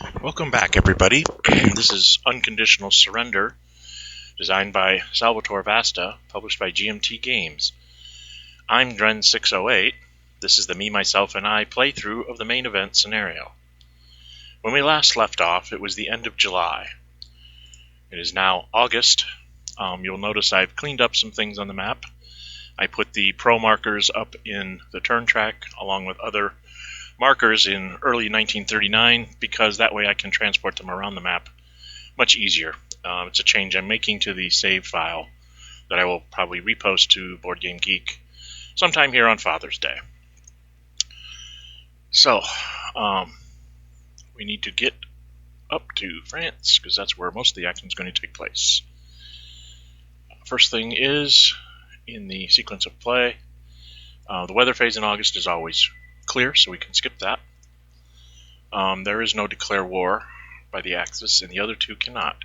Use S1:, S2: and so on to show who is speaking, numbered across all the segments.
S1: Welcome back, everybody. This is Unconditional Surrender, designed by Salvatore Vasta, published by GMT Games. I'm Dren608. This is the Me, Myself, and I playthrough of the main event scenario. When we last left off, it was the end of July. It is now August. You'll notice I've cleaned up some things on the map. I put the pro markers up in the turn track, along with other markers in early 1939, because that way I can transport them around the map much easier. It's a change I'm making to the save file that I will probably repost to Board Game Geek sometime here on Father's Day. So, we need to get up to France, because that's where most of the action is going to take place. First thing is, in the sequence of play, the weather phase in August is always clear, so we can skip that. There is no declare war by the Axis, and the other two cannot.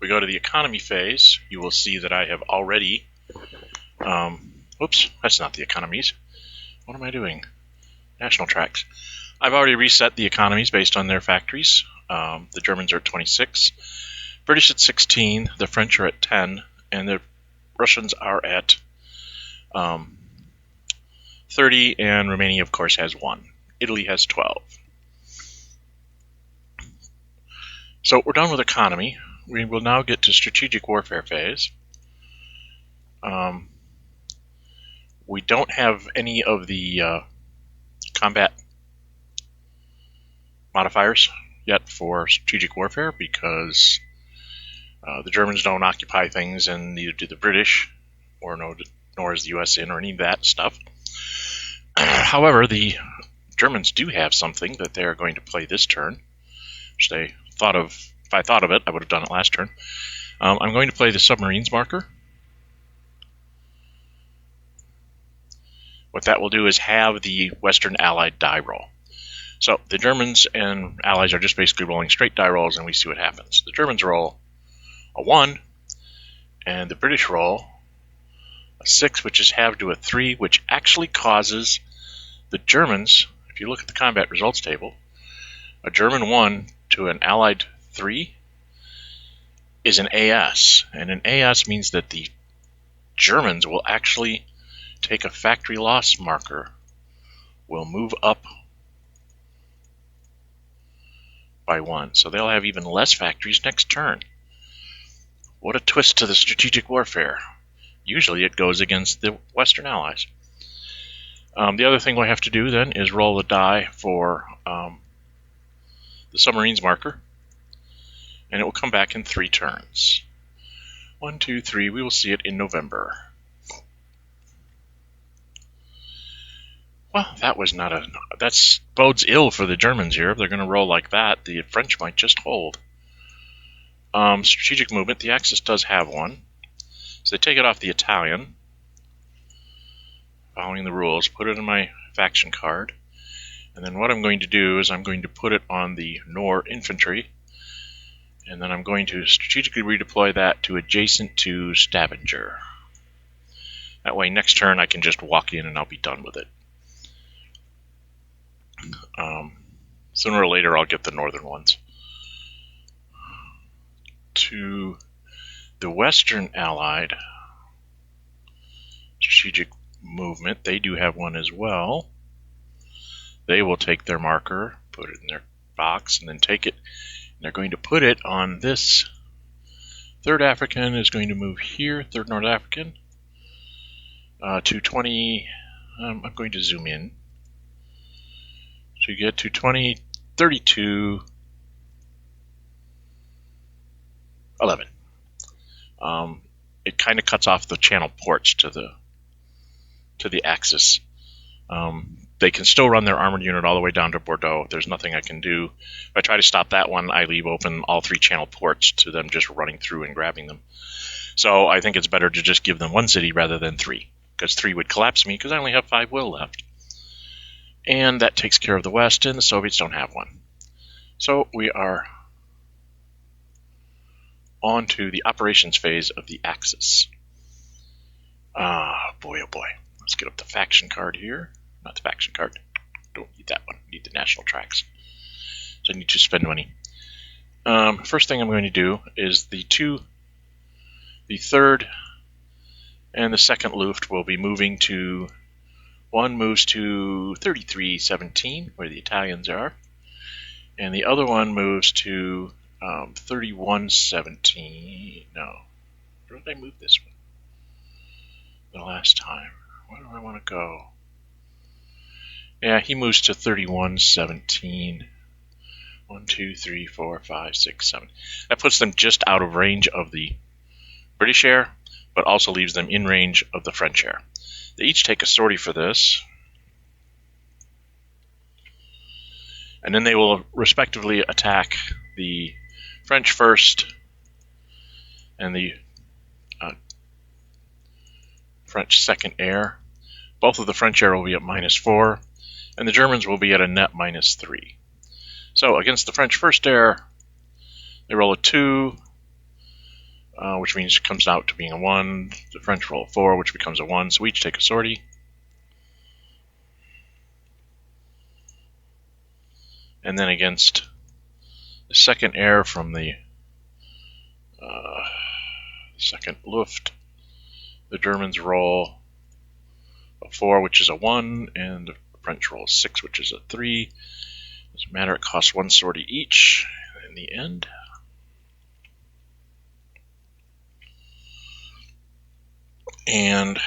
S1: We go to the economy phase. You will see that I have already... Oops, that's not the economies. What am I doing? National tracks. I've already reset the economies based on their factories. The Germans are at 26, British at 16, the French are at 10, and the Russians are at 30, and Romania, of course, has 1. Italy has 12. So we're done with economy. We will now get to strategic warfare phase. We don't have any of the combat modifiers yet for strategic warfare because the Germans don't occupy things, and neither do the British, nor is the US in, or any of that stuff. However, the Germans do have something that they are going to play this turn, which they thought of. If I thought of it, I would have done it last turn. I'm going to play the submarines marker. What that will do is have the Western Allied die roll. So the Germans and Allies are just basically rolling straight die rolls, and we see what happens. The Germans roll a 1, and the British roll a 6, which is halved to a 3, which actually causes the Germans, if you look at the combat results table, a German 1 to an Allied 3 is an AS, and an AS means that the Germans will actually take a factory loss marker, will move up by 1, so they'll have even less factories next turn. What a twist to the strategic warfare. Usually it goes against the Western Allies. The other thing we have to do then is roll the die for the submarines marker, and it will come back in 3 turns. 1, 2, 3. We will see it in November. Well, that bodes ill for the Germans here. If they're going to roll like that, the French might just hold. Strategic movement. The Axis does have one. So they take it off the Italian, following the rules, put it in my faction card, and then what I'm going to do is I'm going to put it on the Nor infantry, and then I'm going to strategically redeploy that to adjacent to Stavanger. That way next turn I can just walk in and I'll be done with it. Sooner or later I'll get the northern ones. To the Western Allied strategic movement, they do have one as well. They will take their marker, put it in their box, and then take it. And they're going to put it on this. 3rd African is going to move here, 3rd North African, to 20. I'm going to zoom in to get to 2032. 11. It kind of cuts off the channel ports to the Axis. They can still run their armored unit all the way down to Bordeaux. There's nothing I can do. If I try to stop that one, I leave open all 3 channel ports to them just running through and grabbing them. So I think it's better to just give them 1 city rather than 3, because 3 would collapse me because I only have 5 will left. And that takes care of the West, and the Soviets don't have one. So we are on to the operations phase of the Axis. Boy, oh boy. Let's get up the faction card here. Not the faction card. Don't need that one. We need the national tracks. so I need to spend money. First thing I'm going to do is the third and the second Luft will be moving to, one moves to 3317, where the Italians are, and the other one moves to 3117. No, where did I move this one the last time? Where do I want to go? Yeah, he moves to 3117. 1, 2, 3, 4, 5, 6, 7. That puts them just out of range of the British air, but also leaves them in range of the French air. They each take a sortie for this, and then they will respectively attack the French first and the French second air. Both of the French air will be at -4, and the Germans will be at a net -3. So against the French first air, they roll a 2, which means it comes out to being a 1. The French roll a 4, which becomes a 1, so we each take a sortie. And then against the second air from the second Luft, the Germans roll a 4, which is a 1, and the French roll a 6, which is a 3. Doesn't matter, it costs 1 sortie each in the end. And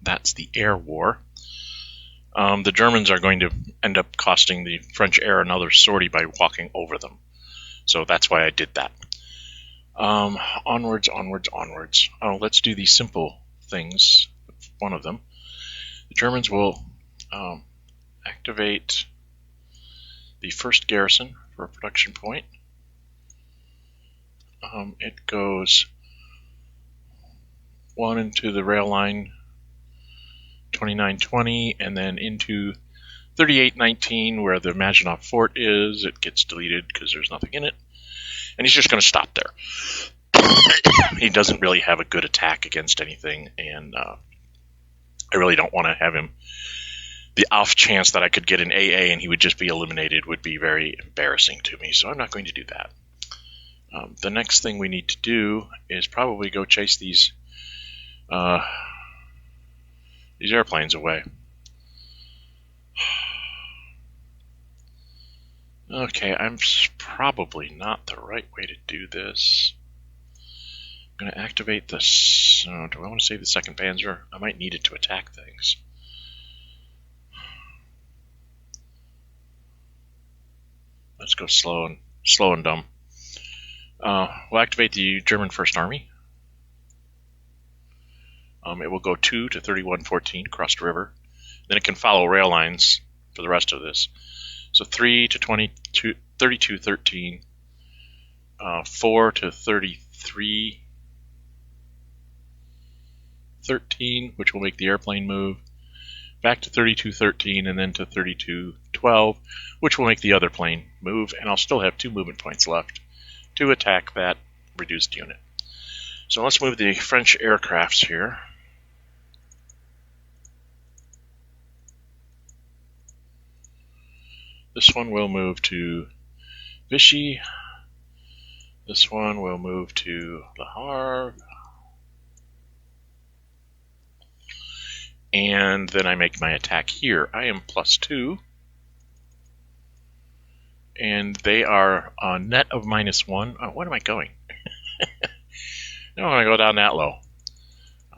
S1: that's the air war. The Germans are going to end up costing the French air another sortie by walking over them. So that's why I did that. Onwards. Oh, let's do these simple things. One of them. The Germans will activate the first garrison for a production point. It goes 1 into the rail line 2920, and then into 3819 where the Maginot Fort is. It gets deleted because there's nothing in it, and he's just going to stop there. He doesn't really have a good attack against anything, and I really don't want to have him. The off chance that I could get an AA and he would just be eliminated would be very embarrassing to me, so I'm not going to do that. The next thing we need to do is probably go chase these airplanes away. Okay, I'm probably not the right way to do this. I'm going to activate this. Do I want to save the 2nd Panzer? I might need it to attack things. Let's go slow and dumb. We'll activate the German First Army. It will go 2 to 3114 across the river. Then it can follow rail lines for the rest of this. So 3 to 3213, 4 to 3313, which will make the airplane move, back to 3213, and then to 3212, which will make the other plane move, and I'll still have 2 movement points left to attack that reduced unit. So let's move the French aircrafts here. This one will move to Vichy. This one will move to Le Havre. And then I make my attack here. I am +2. And they are a net of -1. Oh, what am I going? I don't want to go down that low.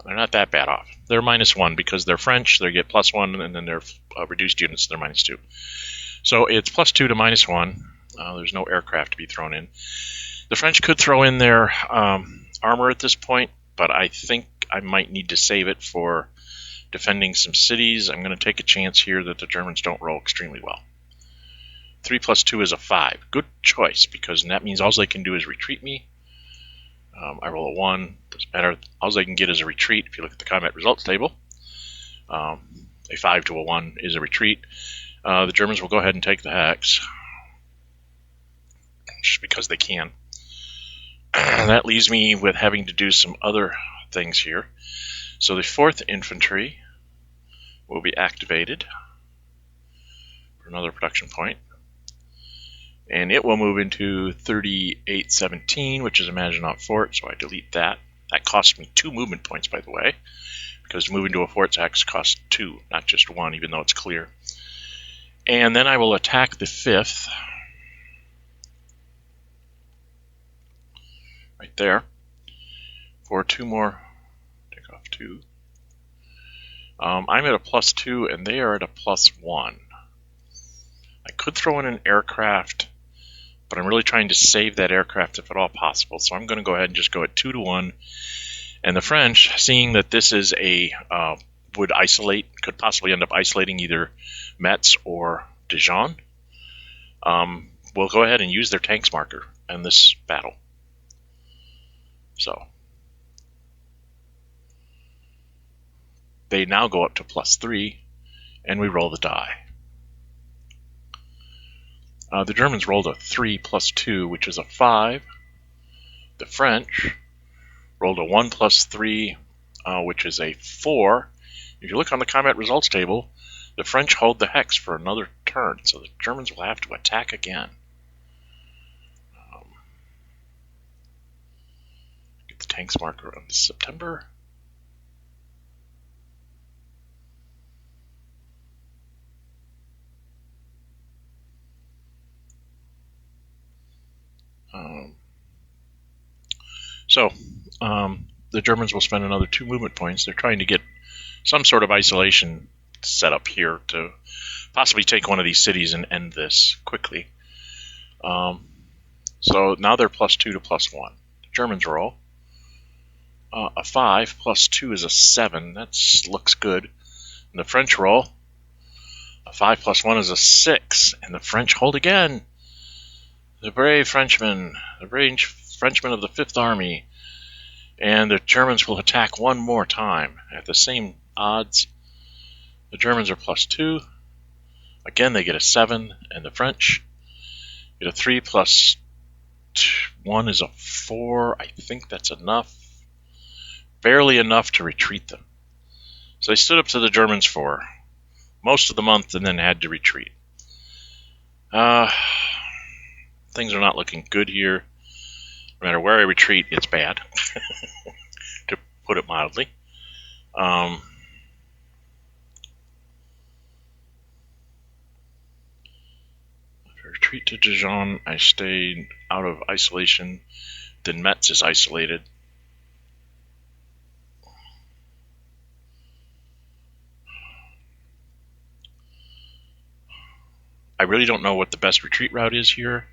S1: They're not that bad off. They're -1 because they're French. They get +1, and then they're reduced units. They're -2. So it's +2 to -1. There's no aircraft to be thrown in. The French could throw in their armor at this point, but I think I might need to save it for defending some cities. I'm going to take a chance here that the Germans don't roll extremely well. 3 + 2 is a 5. Good choice, because that means all they can do is retreat me. I roll a 1. Doesn't matter. All they can get is a retreat if you look at the combat results table. A 5 to a 1 is a retreat. The Germans will go ahead and take the hex, just because they can. That leaves me with having to do some other things here. So the 4th Infantry will be activated for another production point. And it will move into 3817, which is a Maginot Fort, so I delete that. That costs me 2 movement points, by the way, because moving to a fort's X costs 2, not just 1, even though it's clear. And then I will attack the 5th, right there, for 2 more. Take off 2. I'm at a +2, and they are at a +1. I could throw in an aircraft, but I'm really trying to save that aircraft if at all possible. So I'm going to go ahead and just go at 2-1. And the French, seeing that this is a would isolate, could possibly end up isolating either Metz or Dijon, will go ahead and use their tanks marker in this battle. So they now go up to +3, and we roll the die. The Germans rolled a 3 + 2, which is a 5. The French rolled a 1 + 3, which is a 4. If you look on the combat results table, the French hold the hex for another turn, so the Germans will have to attack again. Get the tanks marker on September. The Germans will spend another 2 movement points. They're trying to get some sort of isolation set up here to possibly take one of these cities and end this quickly. So now they're +2 to +1. The Germans roll. A 5 + 2 is a 7. That looks good. And the French roll. A 5 + 1 is a 6. And the French hold again. The brave Frenchmen. The brave Frenchmen of the 5th Army. And the Germans will attack one more time at the same odds. The Germans are +2. Again, they get a 7, and the French get a 3 + 1 is a 4. I think that's enough. Barely enough to retreat them. So they stood up to the Germans for most of the month and then had to retreat. Things are not looking good here. No matter where I retreat, it's bad, to put it mildly. If I retreat to Dijon, I stay out of isolation. Then Metz is isolated. I really don't know what the best retreat route is here.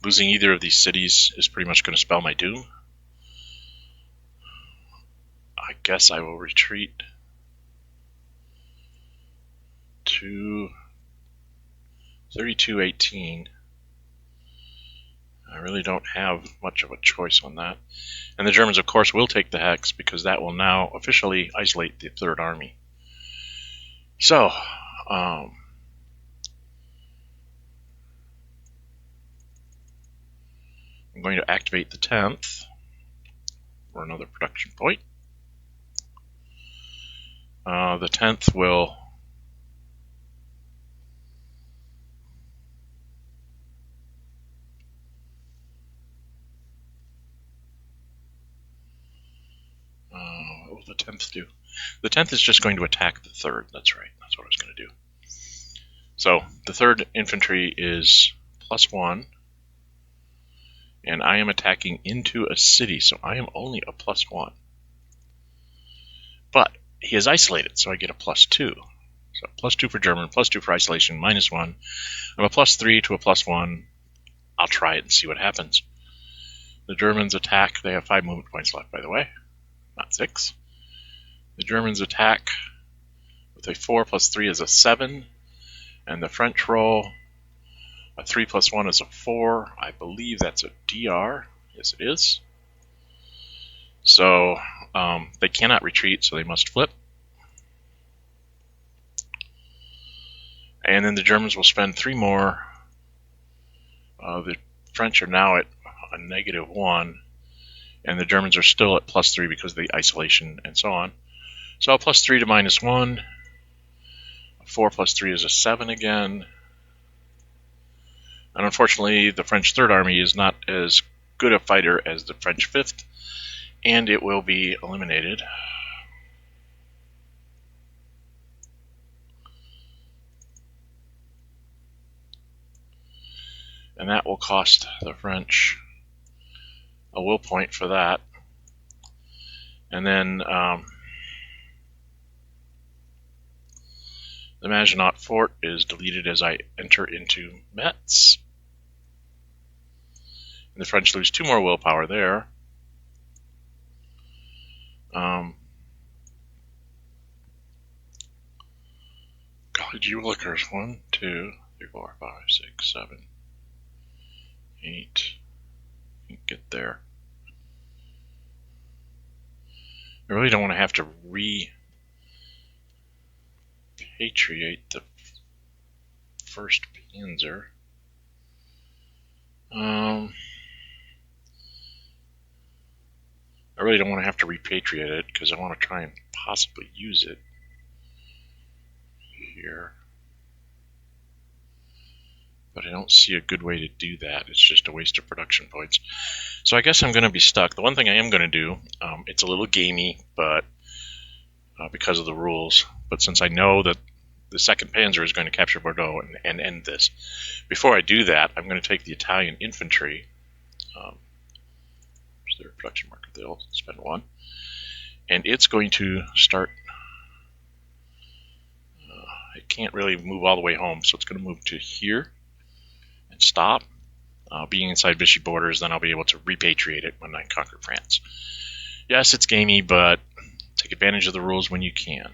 S1: Losing either of these cities is pretty much going to spell my doom. I guess I will retreat to 3218. I really don't have much of a choice on that. And the Germans, of course, will take the hex because that will now officially isolate the 3rd Army. So, I'm going to activate the 10th for another production point. The 10th will what will the 10th do? The 10th is just going to attack the 3rd. That's right. That's what I was going to do. So the 3rd Infantry is +1. And I am attacking into a city, so I am only a +1. But he is isolated, so I get a +2. So +2 for German, +2 for isolation, -1. I'm a +3 to a +1. I'll try it and see what happens. The Germans attack. They have 5 movement points left, by the way, not 6. The Germans attack with a 4 + 3 is a 7, and the French roll. A 3 + 1 is a 4. I believe that's a DR. Yes, it is. So they cannot retreat, so they must flip. And then the Germans will spend 3 more. The French are now at a -1, and the Germans are still at +3 because of the isolation and so on. So a +3 to -1. 4 plus 3 is a 7 again. And unfortunately, the French Third Army is not as good a fighter as the French Fifth, and it will be eliminated. And that will cost the French a will point for that. And then the Maginot Fort is deleted as I enter into Metz. And the French lose 2 more willpower there. College Eulikers, 1, 2, 3, 4, 5, 6, 7, 8. Get there. I really don't want to have to repatriate the first Panzer. I really don't want to have to repatriate it because I want to try and possibly use it here. But I don't see a good way to do that. It's just a waste of production points. So I guess I'm going to be stuck. The one thing I am going to do, it's a little gamey, but because of the rules. But since I know that the 2nd Panzer is going to capture Bordeaux and end this, before I do that, I'm going to take the Italian infantry. There's their production marker. They'll spend 1. And it's going to start. It can't really move all the way home, so it's going to move to here and stop. Being inside Vichy borders, then I'll be able to repatriate it when I conquer France. Yes, it's gamey, but take advantage of the rules when you can.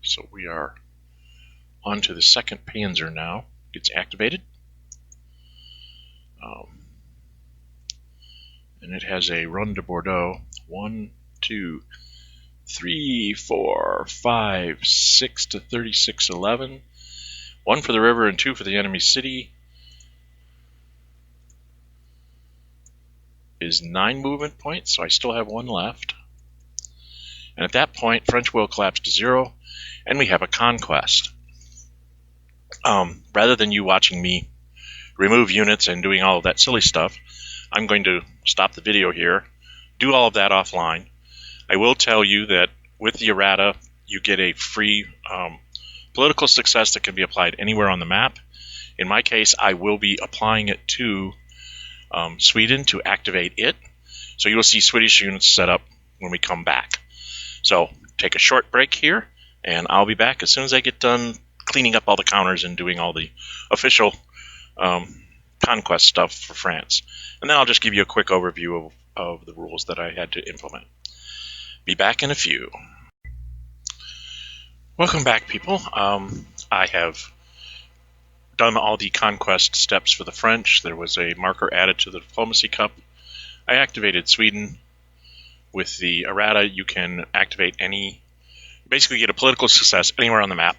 S1: So we are on to the 2nd Panzer now. Gets activated. And it has a run to Bordeaux. 1, 2, 3, 4, 5, 6 to 36, 11. 1 for the river and 2 for the enemy city. Is 9 movement points, so I still have 1 left. And at that point, French will collapse to 0, and we have a conquest. Rather than you watching me remove units and doing all of that silly stuff, I'm going to stop the video here, do all of that offline. I will tell you that with the errata, you get a free political success that can be applied anywhere on the map. In my case, I will be applying it to Sweden to activate it. So you will see Swedish units set up when we come back. So take a short break here, and I'll be back as soon as I get done cleaning up all the counters and doing all the official conquest stuff for France. And then I'll just give you a quick overview of the rules that I had to implement. Be back in a few. Welcome back, people. I have done all the conquest steps for the French. There was a marker added to the Diplomacy Cup. I activated Sweden. With the errata, you can activate basically get a political success anywhere on the map.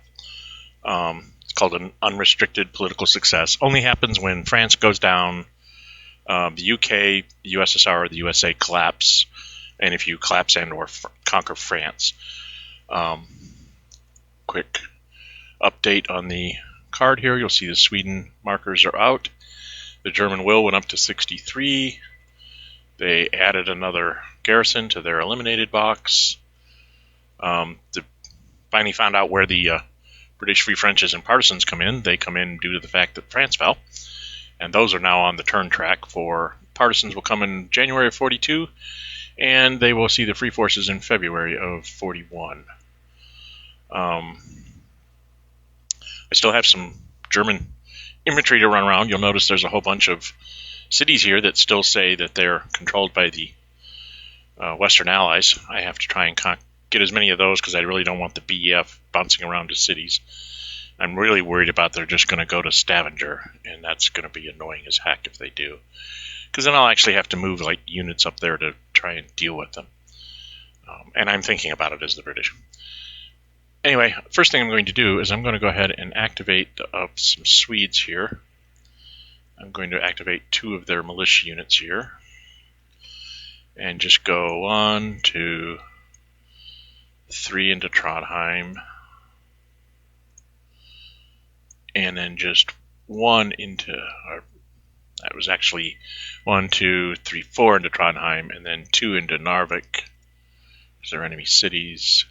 S1: It's called an unrestricted political success. Only happens when France goes down, the UK, the USSR, or the USA collapse, and if you collapse and or conquer France. Quick update on the card here. You'll see the Sweden markers are out. The German will went up to 63. They added another garrison to their eliminated box. Finally found out where the British Free Frenches and Partisans come in. They come in due to the fact that France fell. And those are now on the turn track for Partisans will come in January of 42. And they will see the Free Forces in February of 41. I still have some German infantry to run around. You'll notice there's a whole bunch of cities here that still say that they're controlled by the Western Allies. I have to try and get as many of those because I really don't want the BEF bouncing around to cities. I'm really worried about they're just going to go to Stavanger, and that's going to be annoying as heck if they do. Because then I'll actually have to move like units up there to try and deal with them. And I'm thinking about it as the British. Anyway, first thing I'm going to do is I'm going to go ahead and activate some Swedes here. I'm going to activate 2 of their militia units here. And just go 1, 2, 3 into Trondheim, and then just 1 into, that was actually 1, 2, 3, 4 into Trondheim, and then 2 into Narvik, because they're enemy cities.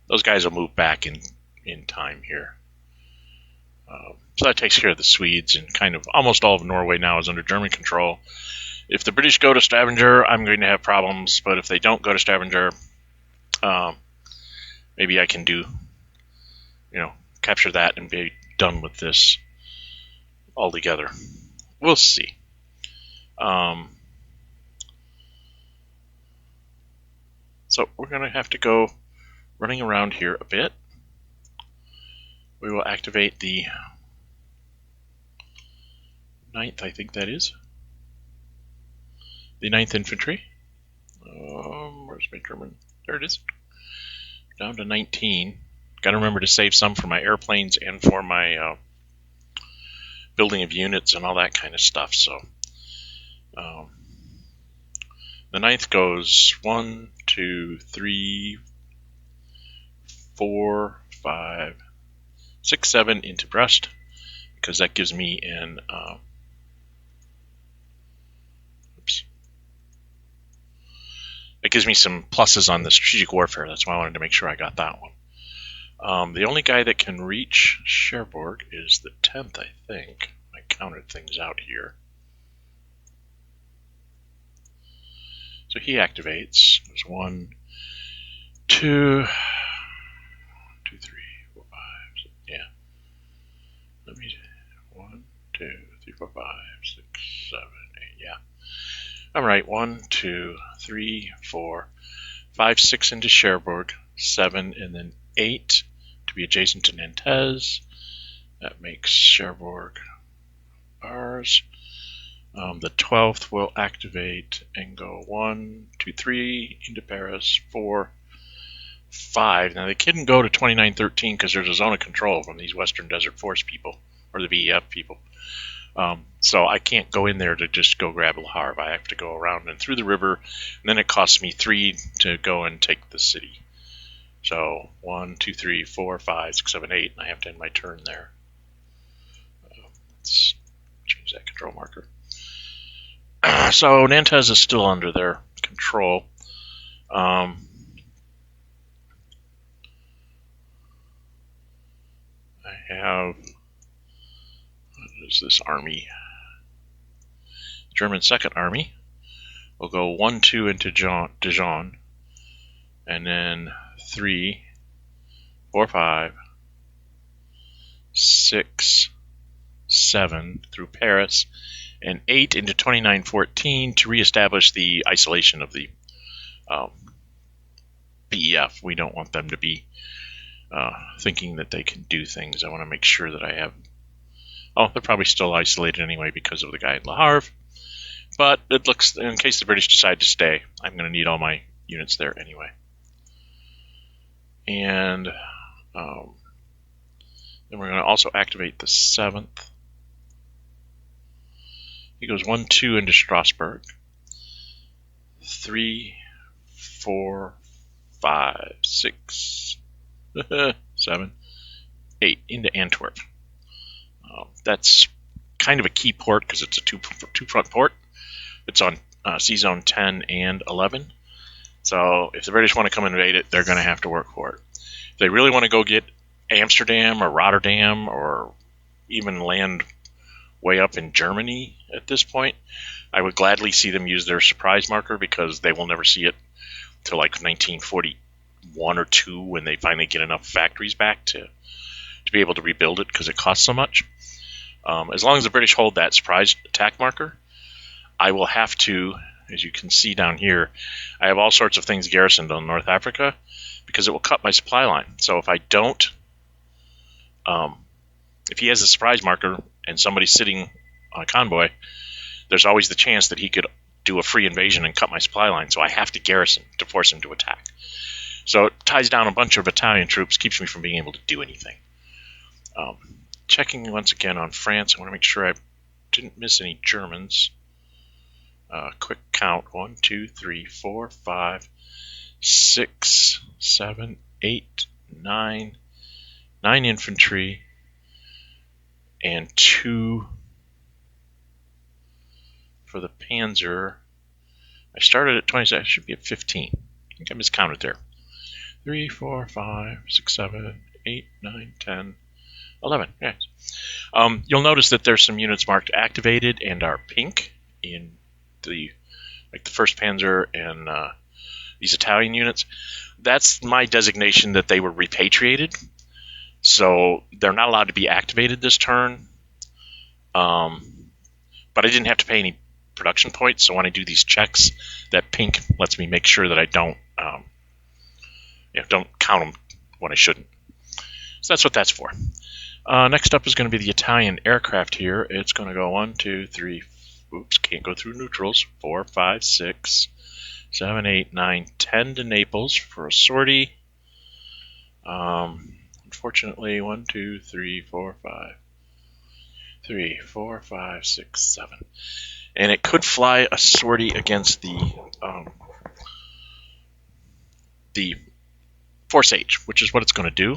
S1: Those guys will move back in time here. So that takes care of the Swedes, and kind of almost all of Norway now is under German control. If the British go to Stavanger, I'm going to have problems, but if they don't go to Stavanger, maybe I can capture that and be done with this altogether. We'll see. So we're going to have to go running around here a bit. We will activate the 9th, I think that is. The 9th Infantry. Where's my German? There it is. Down to 19. Got to remember to save some for my airplanes and for my building of units and all that kind of stuff. So the 9th goes 1, 2, 3, 4, 5, 6, 7 into Brest, because that gives me an it gives me some pluses on the strategic warfare. That's why I wanted to make sure I got that one. The only guy that can reach Cherbourg is the 10th, I think. I counted things out here. So he activates. There's 1, 2, 2, 3, 4, 5, 6, yeah. Let me 1, 2, 3, 4, 5, 6, 7, 8, yeah. All right, 1, 2, 3, 4, 5, 6 into Cherbourg, 7, and then 8 to be adjacent to Nantes. That makes Cherbourg ours. The 12th will activate and go 1, 2, 3 into Paris, 4, 5. Now they couldn't go to 2913 because there's a zone of control from these Western Desert Force people, or the VEF people. So I can't go in there to just go grab Le Havre. I have to go around and through the river, and then it costs me 3 to go and take the city. So 1, 2, 3, 4, 5, 6, 7, 8, and I have to end my turn there. Let's change that control marker. So Nantes is still under their control. I have, what is this army? German Second Army. We'll go 1, 2 into Dijon, and then 3, 4, 5, 6, 7 through Paris, and 8 into 2914 to reestablish the isolation of the BEF. We don't want them to be thinking that they can do things. I want to make sure that I have... Oh, they're probably still isolated anyway because of the guy in Le Havre. But it looks, in case the British decide to stay, I'm going to need all my units there anyway. And then we're going to also activate the 7th. He goes 1, 2 into Strasbourg. 3, 4, 5, 6, 7, 8 into Antwerp. That's kind of a key port because it's a two-front port. It's on C-Zone 10 and 11. So if the British want to come invade it, they're going to have to work for it. If they really want to go get Amsterdam or Rotterdam or even land way up in Germany at this point, I would gladly see them use their surprise marker because they will never see it till like 1941 or 2 when they finally get enough factories back to be able to rebuild it because it costs so much. As long as the British hold that surprise attack marker, I will have to, as you can see down here, I have all sorts of things garrisoned on North Africa because it will cut my supply line. So if I don't, if he has a surprise marker and somebody's sitting on a convoy, there's always the chance that he could do a free invasion and cut my supply line. So I have to garrison to force him to attack. So it ties down a bunch of Italian troops, keeps me from being able to do anything. Checking once again on France, I want to make sure I didn't miss any Germans. Quick count: 1, 2, 3, 4, 5, 6, 7, 8, 9. 9 infantry and 2 for the Panzer. I started at 27. I should be at 15. I think I miscounted there. 3, 4, 5, 6, 7, 8, 9, 10, 11. Yes. You'll notice that there's some units marked activated and are pink in the first Panzer and these Italian units. That's my designation that they were repatriated. So they're not allowed to be activated this turn. But I didn't have to pay any production points, so when I do these checks, that pink lets me make sure that I don't count them when I shouldn't. So that's what that's for. Next up is going to be the Italian aircraft here. It's going to go 1, 2, 3, oops, can't go through neutrals, 4, 5, 6, 7, 8, 9, 10 to Naples for a sortie. Unfortunately, 1, 2, 3, 4, 5. 3, 4, 5, 6, 7. And it could fly a sortie against the Force H, which is what it's going to do,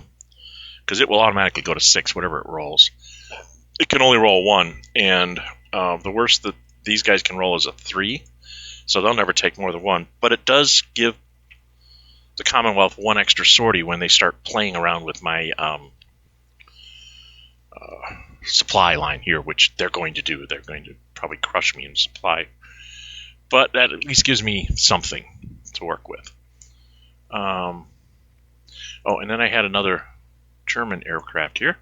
S1: because it will automatically go to 6, whatever it rolls. It can only roll 1, and the worst that these guys can roll is a 3, so they'll never take more than 1. But it does give the Commonwealth 1 extra sortie when they start playing around with my supply line here, which they're going to do. They're going to probably crush me in supply, but that at least gives me something to work with. Oh, and then I had another German aircraft here.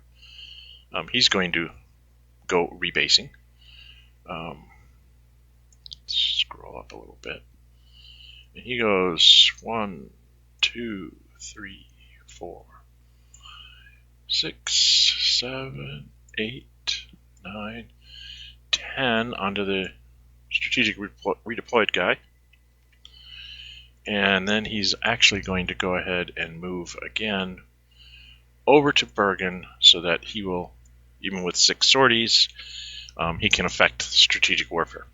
S1: He's going to go rebasing. Scroll up a little bit. And he goes 1, 2, 3, 4, 6, 7, 8, 9, 10 onto the strategic redeployed guy. And then he's actually going to go ahead and move again over to Bergen so that he will, even with 6 sorties, he can affect strategic warfare.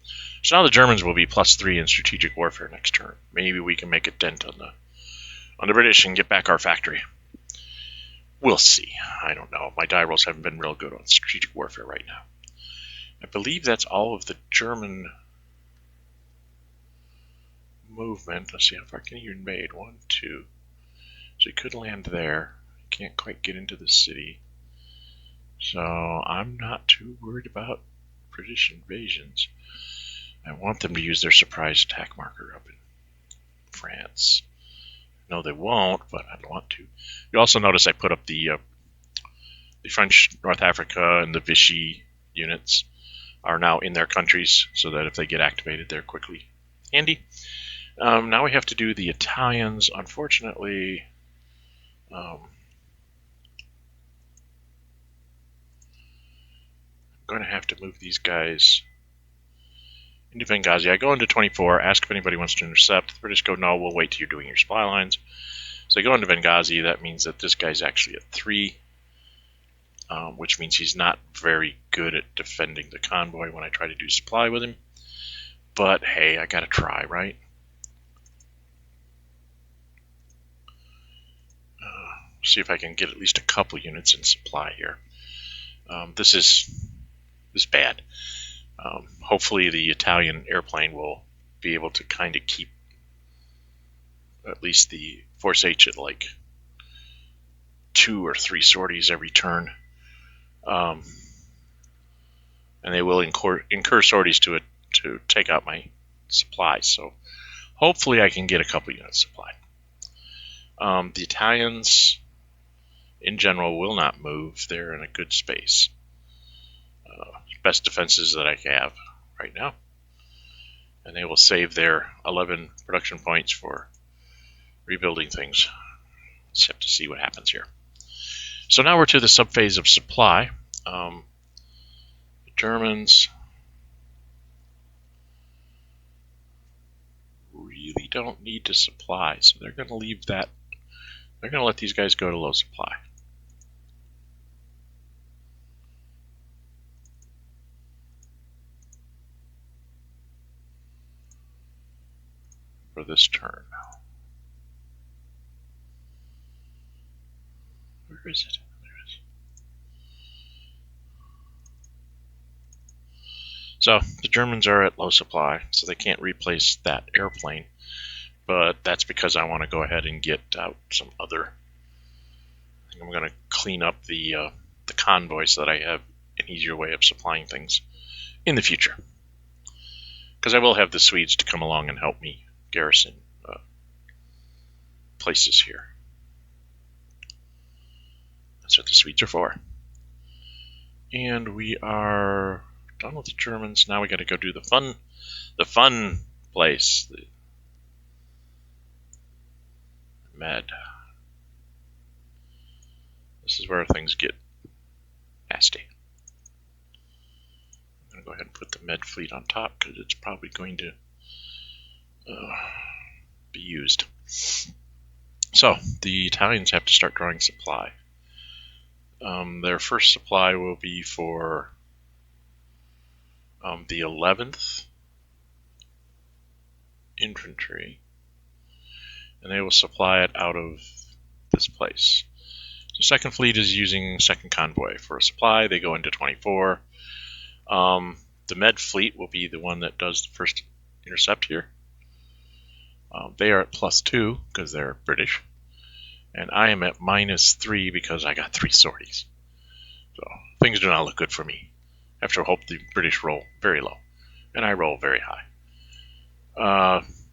S1: So now the Germans will be +3 in strategic warfare next turn. Maybe we can make a dent on the British and get back our factory. We'll see. I don't know. My die rolls haven't been real good on strategic warfare right now. I believe that's all of the German movement. Let's see how far can he invade. 1, 2. So he could land there. Can't quite get into the city. So I'm not too worried about British invasions. I want them to use their surprise attack marker up in France. No, they won't, but I'd want to. You also notice I put up the French North Africa and the Vichy units are now in their countries, so that if they get activated, they're quickly handy. Now we have to do the Italians. Unfortunately, I'm going to have to move these guys into Benghazi. I go into 24, ask if anybody wants to intercept. The British go, no, we'll wait till you're doing your supply lines. So I go into Benghazi. That means that this guy's actually at 3, which means he's not very good at defending the convoy when I try to do supply with him. But hey, I gotta try, right? See if I can get at least a couple units in supply here. This is bad. Hopefully the Italian airplane will be able to kind of keep at least the Force H at like 2 or 3 sorties every turn. And they will incur sorties to take out my supplies. So hopefully I can get a couple units supplied. The Italians in general will not move. They're in a good space. Best defenses that I have right now. And they will save their 11 production points for rebuilding things. Let's have to see what happens here. So now we're to the subphase of supply. The Germans really don't need to supply, so they're going to leave that. They're going to let these guys go to low supply. for this turn. Where is it? There it is. So the Germans are at low supply, so they can't replace that airplane. But that's because I want to go ahead and get out some other. I think I'm going to clean up the convoy so that I have an easier way of supplying things in the future. Because I will have the Swedes to come along and help me garrison places here. That's what the Swedes are for. And we are done with the Germans. Now we got to go do the fun place, the Med. This is where things get nasty. I'm going to go ahead and put the Med fleet on top because it's probably going to be used. So the Italians have to start drawing supply. Their first supply will be for the 11th Infantry, and they will supply it out of this place. So second fleet is using second convoy for a supply. They go into 24. The Med fleet will be the one that does the first intercept here. They are at +2 because they're British, and I am at -3 because I got 3 sorties. So things do not look good for me. I have to hope the British roll very low, and I roll very high.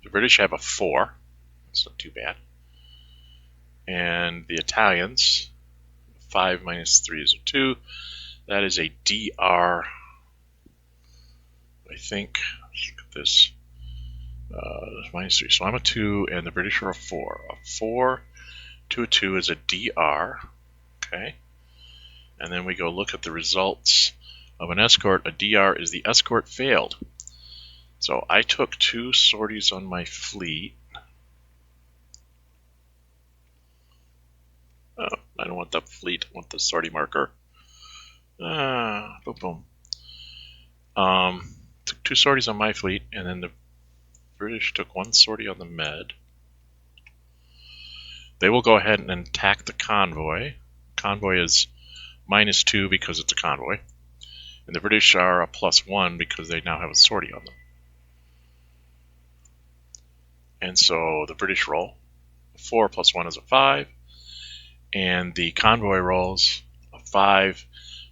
S1: The British have a 4. That's not too bad. And the Italians, 5 minus 3 is a 2. That is a DR. I think. Let's look at this. -3. So I'm a 2, and the British are a 4. A 4 to a 2 is a DR. Okay. And then we go look at the results of an escort. A DR is the escort failed. So I took 2 sorties on my fleet. Oh, I don't want the fleet. I want the sortie marker. Boom, boom. Took 2 sorties on my fleet, and then the British took 1 sortie on the Med. They will go ahead and attack the convoy. Convoy is -2 because it's a convoy. And the British are a +1 because they now have a sortie on them. And so the British roll. 4 + 1 is a 5. And the convoy rolls a 5.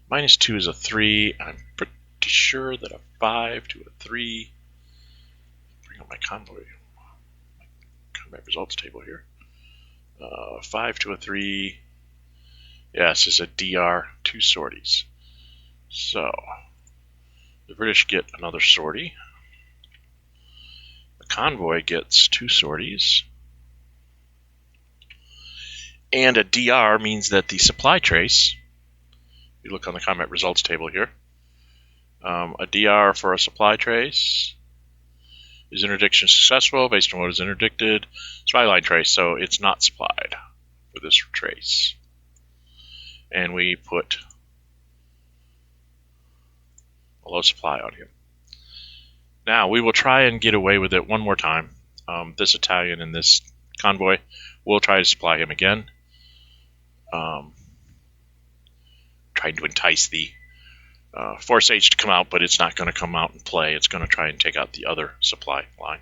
S1: -2 is a 3. I'm pretty sure that a 5 to a 3. Bring up my combat results table here. 5 to a 3. Yes, is a DR, 2 sorties. So the British get another sortie. The convoy gets 2 sorties. And a DR means that the supply trace, you look on the combat results table here, a DR for a supply trace is interdiction successful based on what is interdicted. Supply line trace, so it's not supplied for this trace. And we put a low supply on him. Now we will try and get away with it one more time. This Italian and this convoy, we'll try to supply him again. Trying to entice the Force H to come out, but it's not going to come out and play. It's going to try and take out the other supply line.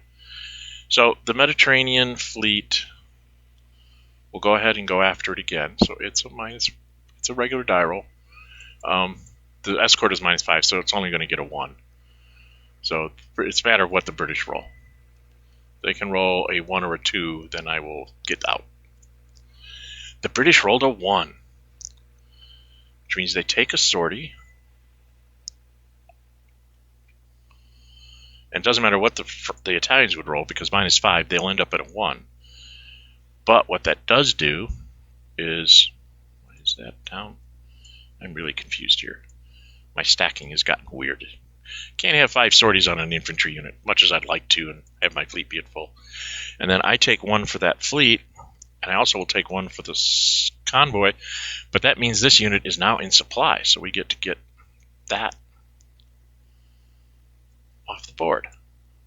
S1: So the Mediterranean fleet will go ahead and go after it again. So it's a regular die roll. The escort is -5, so it's only going to get a 1. So it's a matter of what the British roll. They can roll a 1 or a 2, then I will get out. The British rolled a 1, which means they take a sortie. And it doesn't matter what the Italians would roll, because -5, they'll end up at a 1. But what that does do is, why is that down? I'm really confused here. My stacking has gotten weird. Can't have 5 sorties on an infantry unit, much as I'd like to, and have my fleet be at full. And then I take 1 for that fleet, and I also will take 1 for this convoy, but that means this unit is now in supply, so we get to get that off the board.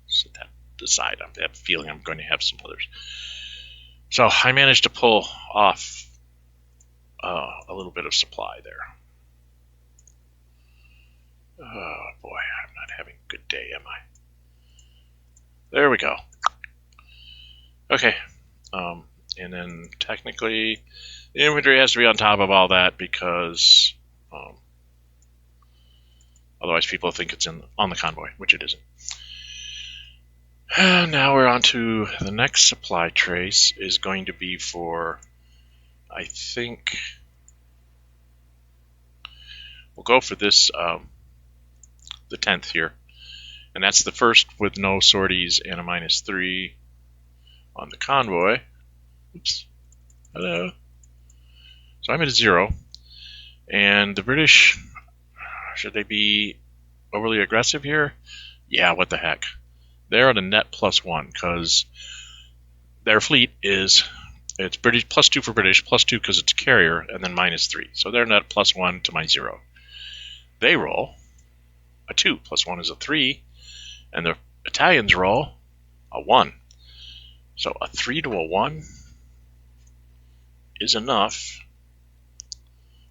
S1: Set that decide. I have a feeling I'm going to have some others. So I managed to pull off a little bit of supply there. Oh boy, I'm not having a good day, am I? There we go. Okay. And then technically, the inventory has to be on top of all that because otherwise people think it's on the convoy, which it isn't. And now we're on to the next supply trace is going to be for, I think, we'll go for this, the 10th here. And that's the first with no sorties and a -3 on the convoy. Oops. Hello. So I'm at a 0. And the British, should they be overly aggressive here? Yeah, what the heck. They're at a net +1 because their fleet it's British +2 for British, +2 because it's a carrier, and then -3. So they're net +1 to my 0. They roll a 2, +1 is a 3, and the Italians roll a 1. So a 3 to a 1 is enough.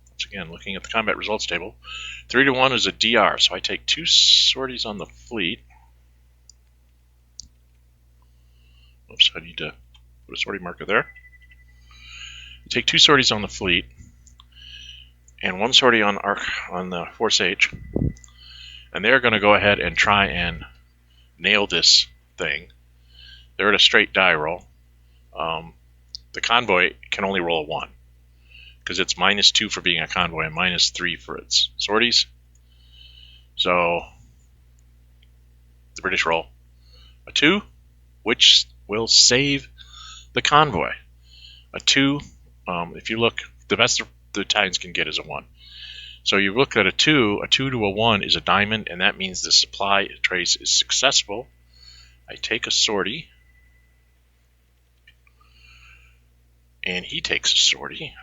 S1: Once again, looking at the combat results table, 3 to 1 is a DR, so I take 2 sorties on the fleet. Oops, I need to put a sortie marker there. I take 2 sorties on the fleet, and 1 sortie on the Force H, and they're going to go ahead and try and nail this thing. They're at a straight die roll. The convoy can only roll a 1 because it's -2 for being a convoy and -3 for its sorties. So the British roll a 2, which will save the convoy. A 2, if you look, the best the Italians can get is a 1. So you look at a 2 to a 1 is a diamond, and that means the supply trace is successful. I take a sortie, and he takes a sortie.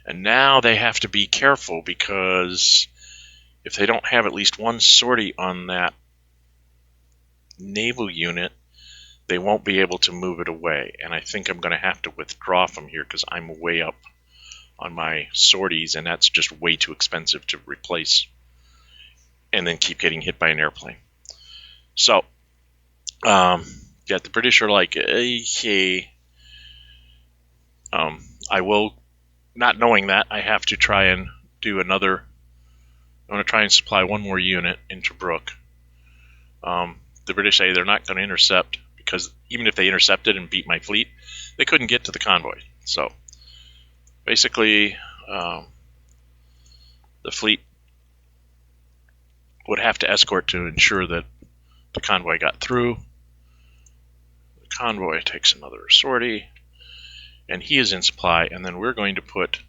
S1: And now they have to be careful because if they don't have at least 1 sortie on that naval unit, they won't be able to move it away. And I think I'm going to have to withdraw from here because I'm way up on my sorties, and that's just way too expensive to replace and then keep getting hit by an airplane. So, yeah, the British are like, hey, I will, not knowing that, I have to try and do another, I'm going to try and supply 1 more unit into Brook. The British say they're not going to intercept because even if they intercepted and beat my fleet, they couldn't get to the convoy. So basically, the fleet would have to escort to ensure that the convoy got through. The convoy takes another sortie, and he is in supply, and then we're going to put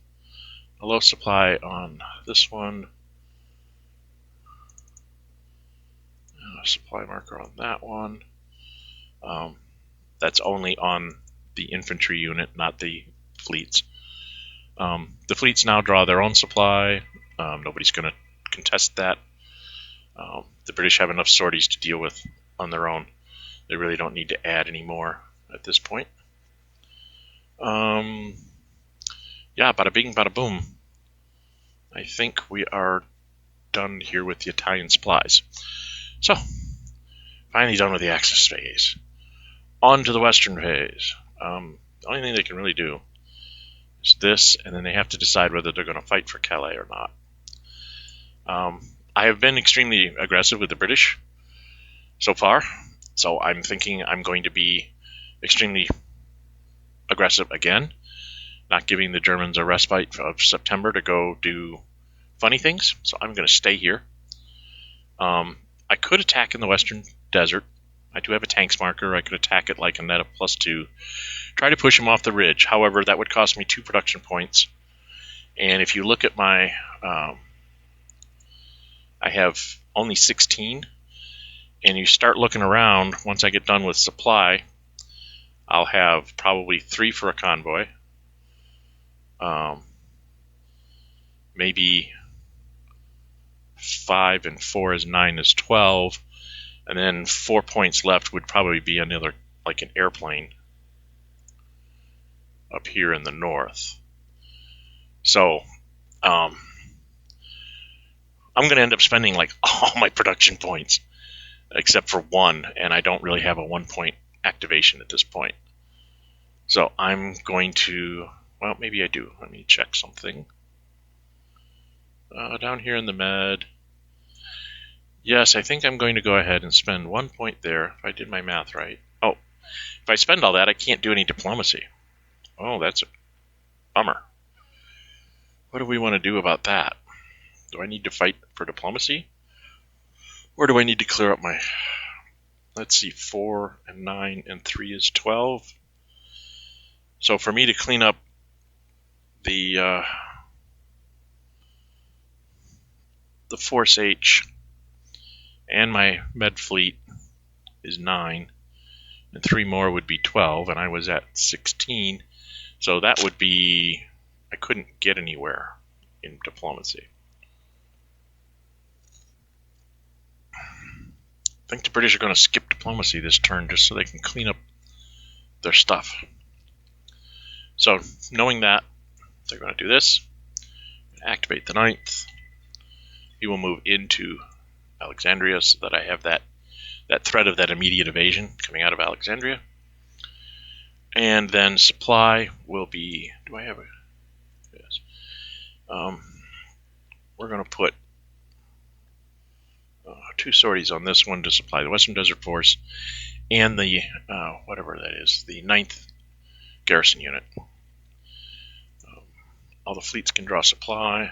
S1: a low supply on this one, a supply marker on that one. That's only on the infantry unit, not the fleets. The fleets now draw their own supply. Nobody's going to contest that. The British have enough sorties to deal with on their own. They really don't need to add any more at this point. Yeah, bada bing, bada boom. I think we are done here with the Italian supplies. So, finally done with the Axis phase. On to the Western phase. The only thing they can really do is this, and then they have to decide whether they're going to fight for Calais or not. I have been extremely aggressive with the British so far, so I'm thinking I'm going to be extremely aggressive again, not giving the Germans a respite of September to go do funny things, so I'm going to stay here. I could attack in the Western Desert. I do have a tanks marker. I could attack it like a net of +2. Try to push him off the ridge. However, that would cost me 2 production points. And if you look at my... I have only 16. And you start looking around, once I get done with supply, I'll have probably 3 for a convoy. Maybe 5 and 4 is 9 is 12. And then 4 points left would probably be another, like an airplane up here in the north. So, I'm going to end up spending like all my production points, except for one, and I don't really have a 1 point activation at this point. So I'm going to, well, maybe I do. Let me check something. Down here in the med. Yes, I think I'm going to go ahead and spend 1 point there, if I did my math right. Oh, if I spend all that, I can't do any diplomacy. Oh, that's a bummer. What do we want to do about that? Do I need to fight for diplomacy? Or do I need to clear up my... Let's see, 4 and 9 and 3 is 12. So for me to clean up the Force H and my med fleet is 9, and 3 more would be 12, and I was at 16. So that would be... I couldn't get anywhere in diplomacy. I think the British are going to skip diplomacy this turn just so they can clean up their stuff. So, knowing that, they're going to do this. Activate the 9th. He will move into Alexandria so that I have that threat of that immediate evasion coming out of Alexandria. And then supply will be... Do I have a... Yes. We're going to put 2 sorties on this one to supply the Western Desert Force and the, whatever that is, the 9th garrison unit. All the fleets can draw supply.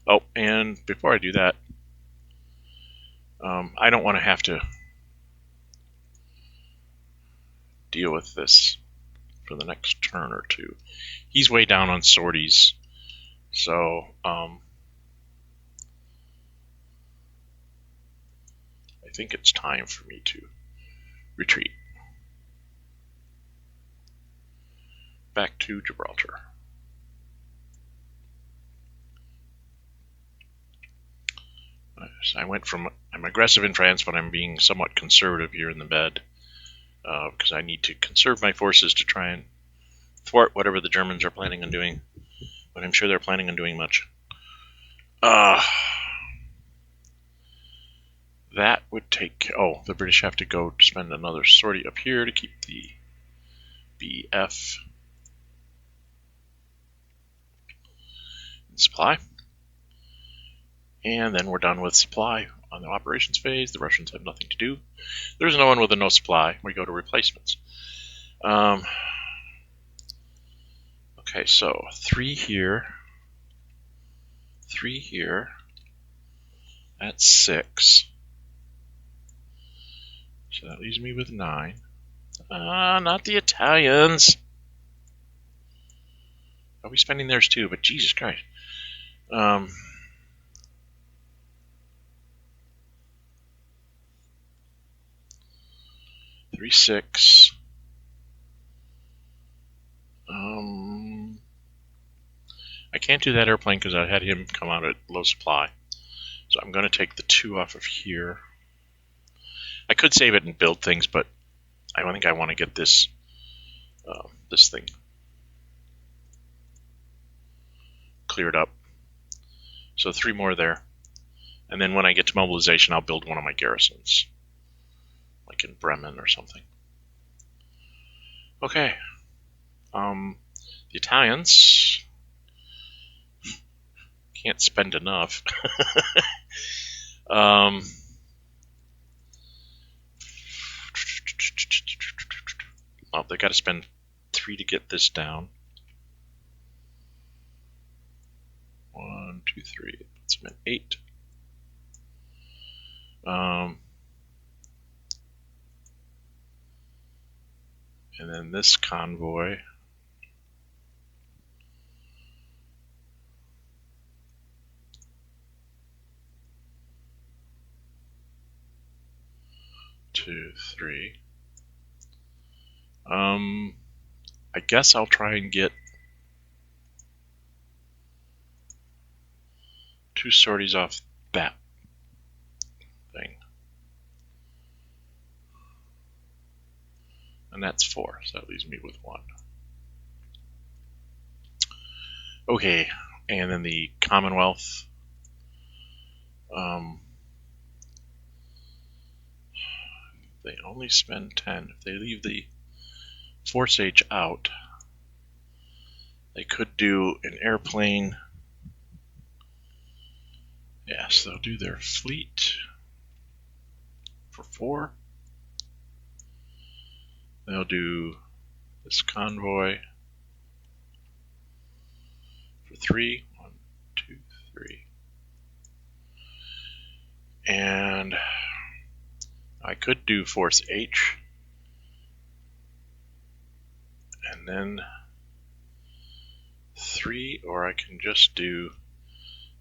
S1: Oh, and before I do that, I don't want to have to deal with this for the next turn or two. He's way down on sorties, so I think it's time for me to retreat back to Gibraltar. I went from, I'm aggressive in France, but I'm being somewhat conservative here in the bed because I need to conserve my forces to try and thwart whatever the Germans are planning on doing, but I'm sure they're planning on doing much. That would take, the British have to go spend another sortie up here to keep the BF in supply. And then we're done with supply on the operations phase. The Russians have nothing to do. There's no one with a no supply. We go to replacements. Okay, so 3 here. 3 here. That's 6. So that leaves me with 9. Not the Italians. I'll be spending theirs too, but Jesus Christ. 3, 6. I can't do that airplane because I had him come out at low supply. So I'm going to take the 2 off of here. I could save it and build things, but I think I want to get this this thing cleared up. So 3 more there. And then when I get to mobilization, I'll build one of my garrisons. Like in Bremen or something. Okay. The Italians can't spend enough. Well, they got to spend 3 to get this down. 1, 2, 3. That's been 8. And then this convoy. Two, 3. I guess I'll try and get 2 sorties off that thing. And that's 4, so that leaves me with 1. Okay, and then the Commonwealth. They only spend 10. If they leave the Force H out, they could do an airplane. Yes, they'll do their fleet for 4. They'll do this convoy for 3. 1, 2, 3. And I could do Force H. And then 3, or I can just do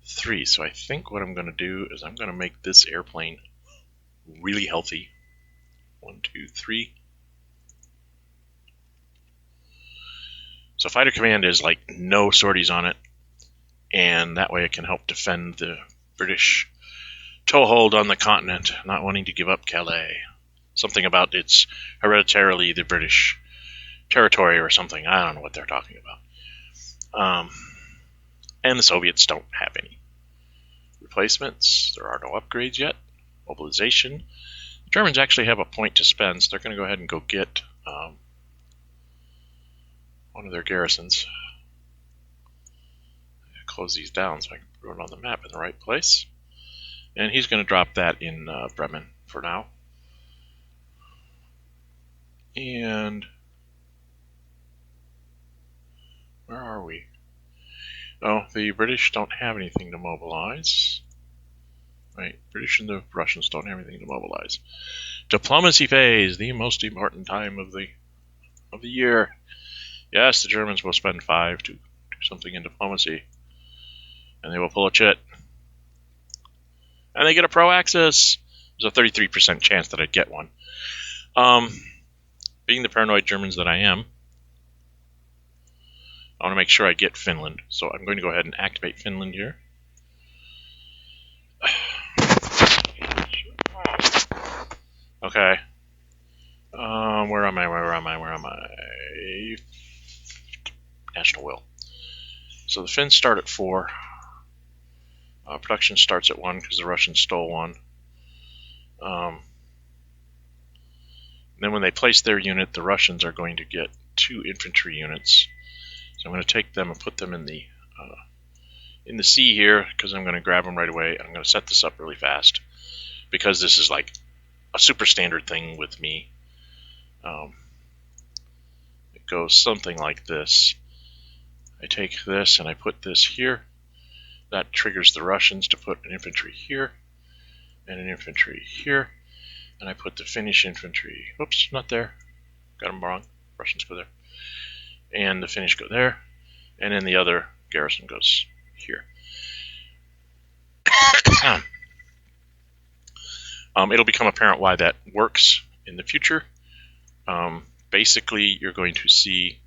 S1: 3. So I think what I'm going to do is I'm going to make this airplane really healthy. 1, 2, 3. So Fighter Command is like no sorties on it, and that way it can help defend the British toehold on the continent, not wanting to give up Calais. Something about it's hereditarily the British territory or something. I don't know what they're talking about. And the Soviets don't have any replacements. There are no upgrades yet. Mobilization. The Germans actually have a point to spend, so they're going to go ahead and go get one of their garrisons. Close these down so I can put it on the map in the right place. And he's going to drop that in Bremen for now. And where are we? Oh, the British don't have anything to mobilize. Right, British and the Russians don't have anything to mobilize. Diplomacy phase, the most important time of the year. Yes, the Germans will spend 5 to do something in diplomacy, and they will pull a chit. And they get a pro-axis. There's a 33% chance that I'd get one. Being the paranoid Germans that I am, I want to make sure I get Finland. So I'm going to go ahead and activate Finland here. Okay. Where am I? National will. So the Finns start at 4. Production starts at 1 because the Russians stole 1. Then when they place their unit, the Russians are going to get 2 infantry units. So I'm going to take them and put them in the sea here because I'm going to grab them right away. I'm going to set this up really fast because this is like a super standard thing with me. It goes something like this. I take this and I put this here. That triggers the Russians to put an infantry here and an infantry here. And I put the Finnish infantry, whoops, not there. Got them wrong. Russians go there. And the Finnish go there. And then the other garrison goes here. It'll become apparent why that works in the future. Basically, you're going to see...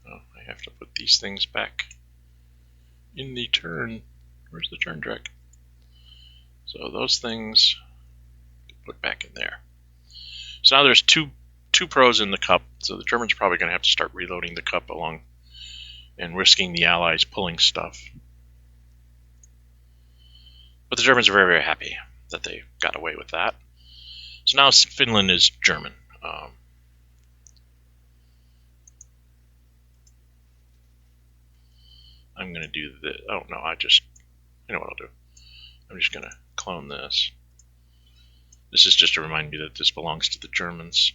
S1: Oh, I have to put these things back in the turn. Where's the turn track? So those things put back in there. So now there's two pros in the cup. So the Germans are probably going to have to start reloading the cup along and risking the Allies pulling stuff. But the Germans are very, very happy that they got away with that. So now Finland is German. I'm going to do this. Oh, no, you know what I'll do. I'm just going to clone this. This is just to remind me that this belongs to the Germans.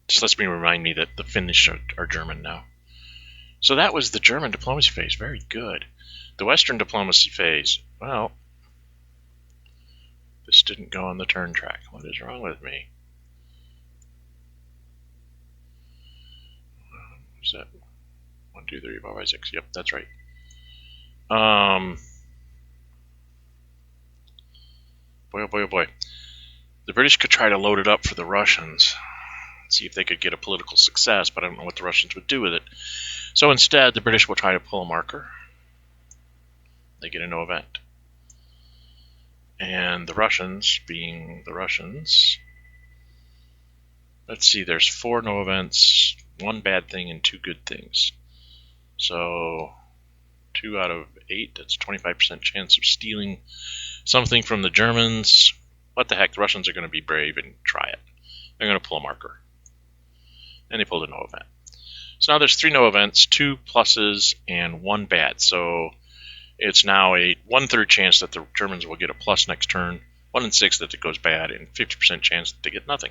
S1: Just lets me remind me that the Finnish are German now. So that was the German diplomacy phase. Very good. The Western diplomacy phase. Well, this didn't go on the turn track. What is wrong with me? What's that? 1, 2, 3, 4, 5, 6. Yep, that's right. Boy, oh boy, oh boy. The British could try to load it up for the Russians. See if they could get a political success, but I don't know what the Russians would do with it. So instead, the British will try to pull a marker. They get a no event. And the Russians being the Russians. Let's see, there's 4 no events, 1 bad thing, and 2 good things. So 2 out of 8, that's 25% chance of stealing something from the Germans. What the heck, the Russians are going to be brave and try it. They're going to pull a marker. And they pulled a no event. So now there's 3 no events, 2 pluses, and 1 bad. So it's now a 1/3 chance that the Germans will get a plus next turn, 1 in 6 that it goes bad, and 50% chance that they get nothing.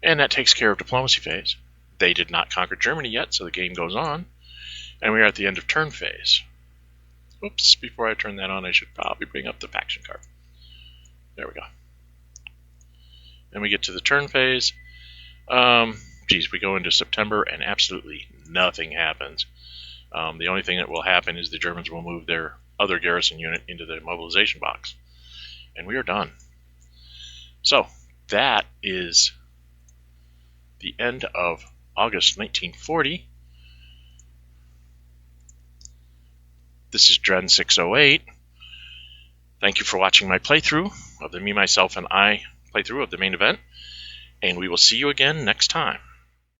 S1: And that takes care of diplomacy phase. They did not conquer Germany yet, so the game goes on. And we are at the end of turn phase. Oops, before I turn that on, I should probably bring up the faction card. There we go. And we get to the turn phase. We go into September and absolutely nothing happens. The only thing that will happen is the Germans will move their other garrison unit into the mobilization box. And we are done. So, that is the end of August 1940. This is Dren608. Thank you for watching my playthrough of the Me, Myself, and I playthrough of the main event. And we will see you again next time.